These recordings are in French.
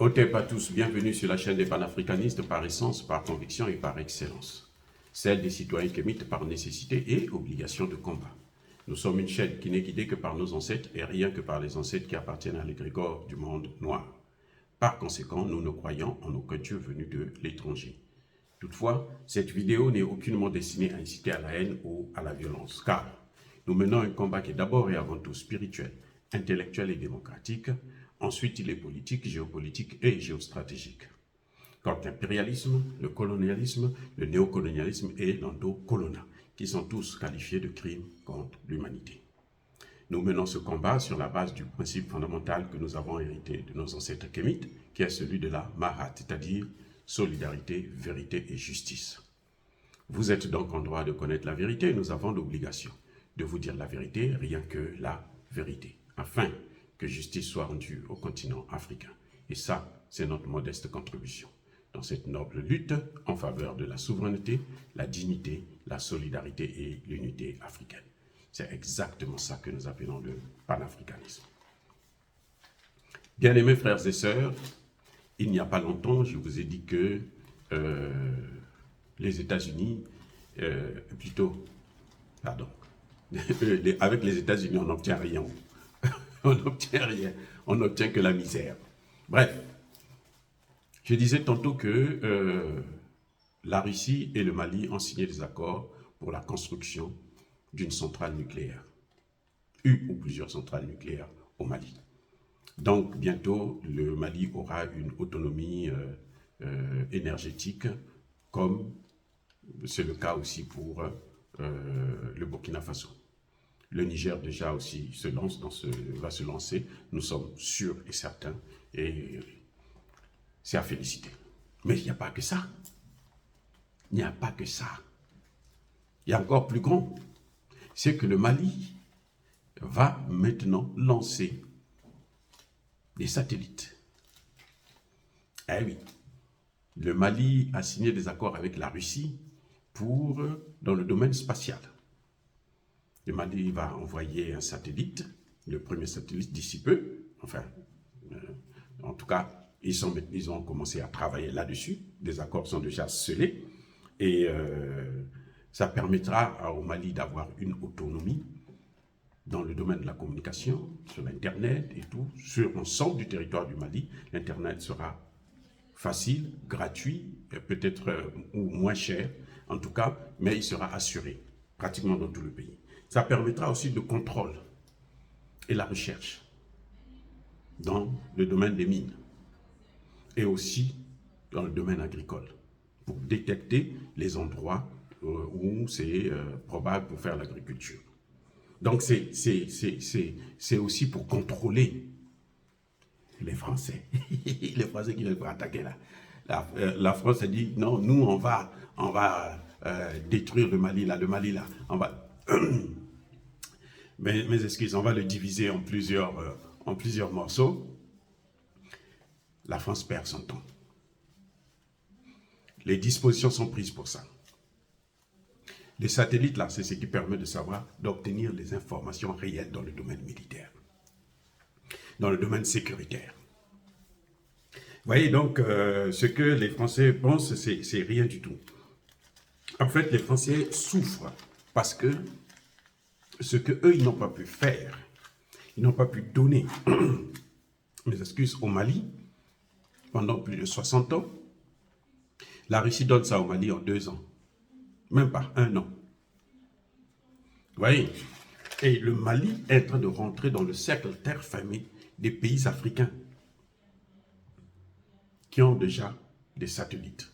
Otep à tous, bienvenue sur la chaîne des panafricanistes par essence, par conviction et par excellence. Celle des citoyens qui émitent par nécessité et obligation de combat. Nous sommes une chaîne qui n'est guidée que par nos ancêtres et rien que par les ancêtres qui appartiennent à l'égrégore du monde noir. Par conséquent, nous ne croyons en aucun Dieu venu de l'étranger. Toutefois, cette vidéo n'est aucunement destinée à inciter à la haine ou à la violence, car nous menons un combat qui est d'abord et avant tout spirituel, intellectuel et démocratique. Ensuite, il est politique, géopolitique et géostratégique. Quant à l'impérialisme, le colonialisme, le néocolonialisme et l'endocolona, qui sont tous qualifiés de crimes contre l'humanité. Nous menons ce combat sur la base du principe fondamental que nous avons hérité de nos ancêtres kémites, qui est celui de la Mahat, c'est-à-dire solidarité, vérité et justice. Vous êtes donc en droit de connaître la vérité et nous avons l'obligation de vous dire la vérité, rien que la vérité, afin que justice soit rendue au continent africain. Et ça, c'est notre modeste contribution dans cette noble lutte en faveur de la souveraineté, la dignité, la solidarité et l'unité africaine. C'est exactement ça que nous appelons le panafricanisme. Bien-aimés frères et sœurs, il n'y a pas longtemps, je vous ai dit que les États-Unis, plutôt, pardon, avec les États-Unis, on n'obtient rien. On n'obtient rien. On n'obtient que la misère. Bref, je disais tantôt que la Russie et le Mali ont signé des accords pour la construction d'une centrale nucléaire. Une ou plusieurs centrales nucléaires au Mali. Donc, bientôt, le Mali aura une autonomie énergétique, comme c'est le cas aussi pour le Burkina Faso. Le Niger déjà aussi va se lancer, nous sommes sûrs et certains, et c'est à féliciter. Mais il n'y a pas que ça. Il n'y a pas que ça. Il y a encore plus grand. C'est que le Mali va maintenant lancer des satellites. Eh oui, le Mali a signé des accords avec la Russie dans le domaine spatial. Le Mali va envoyer un satellite, le premier satellite d'ici peu, enfin, en tout cas, ils ont commencé à travailler là-dessus, des accords sont déjà scellés, et ça permettra au Mali d'avoir une autonomie dans le domaine de la communication, sur l'Internet et tout, sur l'ensemble du territoire du Mali. L'Internet sera facile, gratuit, peut-être ou moins cher, en tout cas, mais il sera assuré pratiquement dans tout le pays. Ça permettra aussi le contrôle et la recherche dans le domaine des mines et aussi dans le domaine agricole pour détecter les endroits où c'est probable pour faire l'agriculture. Donc c'est aussi pour contrôler les Français. Les Français qui veulent attaquer là. La France a dit non, nous on va détruire le Mali là, on va mes excuses, on va le diviser en plusieurs morceaux. La France perd son temps. Les dispositions sont prises pour ça. Les satellites, là, c'est ce qui permet de savoir, d'obtenir les informations réelles dans le domaine militaire, dans le domaine sécuritaire. Vous voyez, donc, ce que les Français pensent, c'est rien du tout. En fait, les Français souffrent parce que ce qu'eux, ils n'ont pas pu faire, ils n'ont pas pu donner, mes excuses, au Mali, pendant plus de 60 ans. La Russie donne ça au Mali en 2 ans. Même pas 1 an. Vous voyez? Et le Mali est en train de rentrer dans le cercle terre fermée des pays africains qui ont déjà des satellites.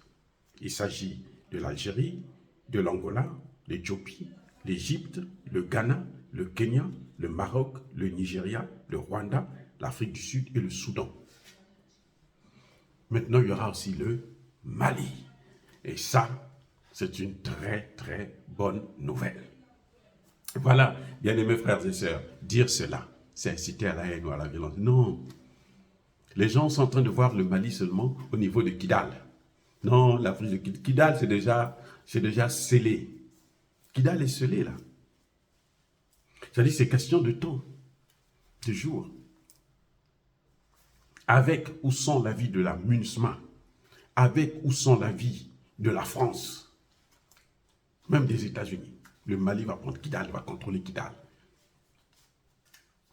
Il s'agit de l'Algérie, de l'Angola, l'Éthiopie, l'Égypte, le Ghana, le Kenya, le Maroc, le Nigeria, le Rwanda, l'Afrique du Sud et le Soudan. Maintenant, il y aura aussi le Mali. Et ça, c'est une très, très bonne nouvelle. Voilà, bien-aimés frères et sœurs, dire cela, c'est inciter à la haine ou à la violence. Non. Les gens sont en train de voir le Mali seulement au niveau de Kidal. Non, l'Afrique de Kidal, c'est déjà scellé. Kidal est scellé, là. C'est-à-dire, c'est question de temps, de jours. avec ou sans l'avis de la MINUSMA, avec ou sans l'avis de la France, même des États-Unis. Le Mali va prendre Kidal, va contrôler Kidal.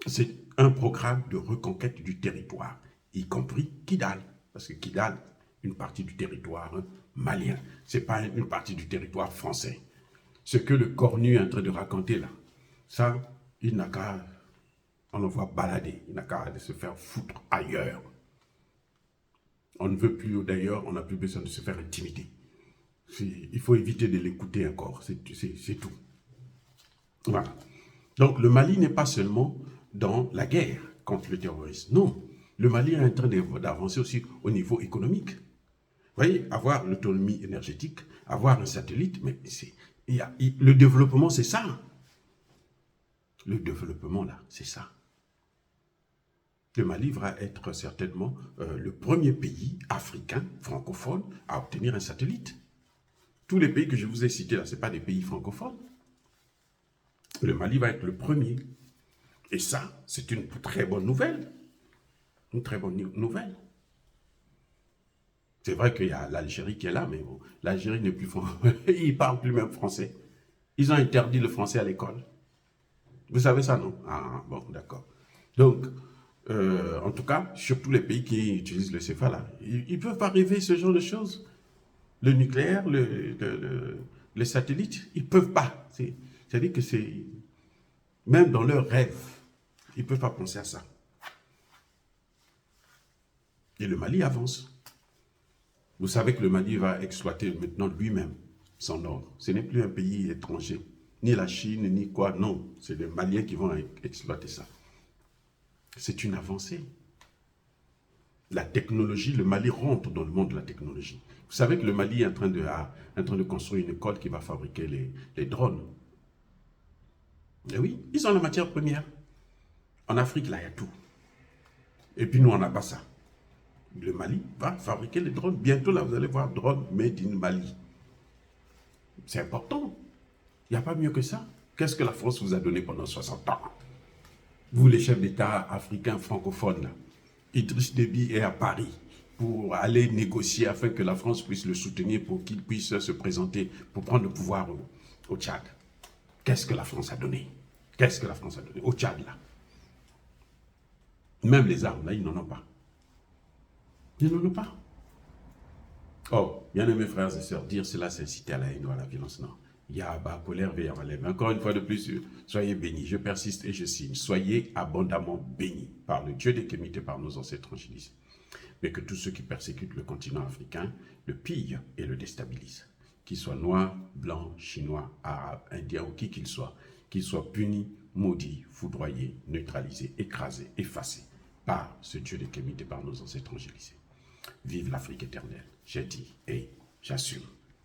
C'est un programme de reconquête du territoire, y compris Kidal, parce que Kidal, une partie du territoire malien, ce n'est pas une partie du territoire français. Ce que le cornu est en train de raconter là, ça, il n'a qu'à, on le voit balader, il n'a qu'à se faire foutre ailleurs. On ne veut plus, d'ailleurs, on n'a plus besoin de se faire intimider. Il faut éviter de l'écouter encore, c'est tout. Voilà. Donc le Mali n'est pas seulement dans la guerre contre le terrorisme. Non, le Mali est en train d'avancer aussi au niveau économique. Vous voyez, avoir l'autonomie énergétique, avoir un satellite, mais le développement, c'est ça. Le développement, là, c'est ça. Le Mali va être certainement le premier pays africain francophone à obtenir un satellite. Tous les pays que je vous ai cités là, ce n'est pas des pays francophones. Le Mali va être le premier. Et ça, c'est une très bonne nouvelle. Une très bonne nouvelle. C'est vrai qu'il y a l'Algérie qui est là, mais bon, l'Algérie n'est plus français. Ils ne parlent plus même français. Ils ont interdit le français à l'école. Vous savez ça, non? Ah, bon, d'accord. Donc, en tout cas, surtout les pays qui utilisent le CFA, là, ils ne peuvent pas rêver ce genre de choses. Le nucléaire, les satellites, ils ne peuvent pas. C'est-à-dire que c'est... Même dans leurs rêves, ils ne peuvent pas penser à ça. Et le Mali avance. Vous savez que le Mali va exploiter maintenant lui-même son or. Ce n'est plus un pays étranger. Ni la Chine, ni quoi. Non, c'est les Maliens qui vont exploiter ça. C'est une avancée. La technologie, le Mali rentre dans le monde de la technologie. Vous savez que le Mali est en train de construire une école qui va fabriquer les drones. Et oui, ils ont la matière première. En Afrique, là, il y a tout. Et puis nous, on n'a pas ça. Le Mali va fabriquer les drones. Bientôt, là, vous allez voir drones made in Mali. C'est important. Il n'y a pas mieux que ça. Qu'est-ce que la France vous a donné pendant 60 ans? Vous, les chefs d'État africains francophones, là, Idriss Déby est à Paris pour aller négocier afin que la France puisse le soutenir pour qu'il puisse se présenter pour prendre le pouvoir au Tchad. Qu'est-ce que la France a donné? Qu'est-ce que la France a donné au Tchad, là? Même les armes, là, ils n'en ont pas. Ils n'en ont pas. Oh, bien aimés frères et sœurs, dire cela, c'est inciter à la haine ou à la violence, non. Yahaba, colère, Véyavalem. Encore une fois de plus, soyez bénis. Je persiste et je signe. Soyez abondamment bénis par le Dieu des Kémites et par nos ancêtres angélisés. Mais que tous ceux qui persécutent le continent africain le pillent et le déstabilisent. Qu'ils soient noirs, blancs, chinois, arabes, indiens ou qui qu'ils soient punis, maudits, foudroyés, neutralisés, écrasés, effacés par ce Dieu des Kémites et par nos ancêtres angélisés. Vive l'Afrique éternelle. J'ai dit et j'assume.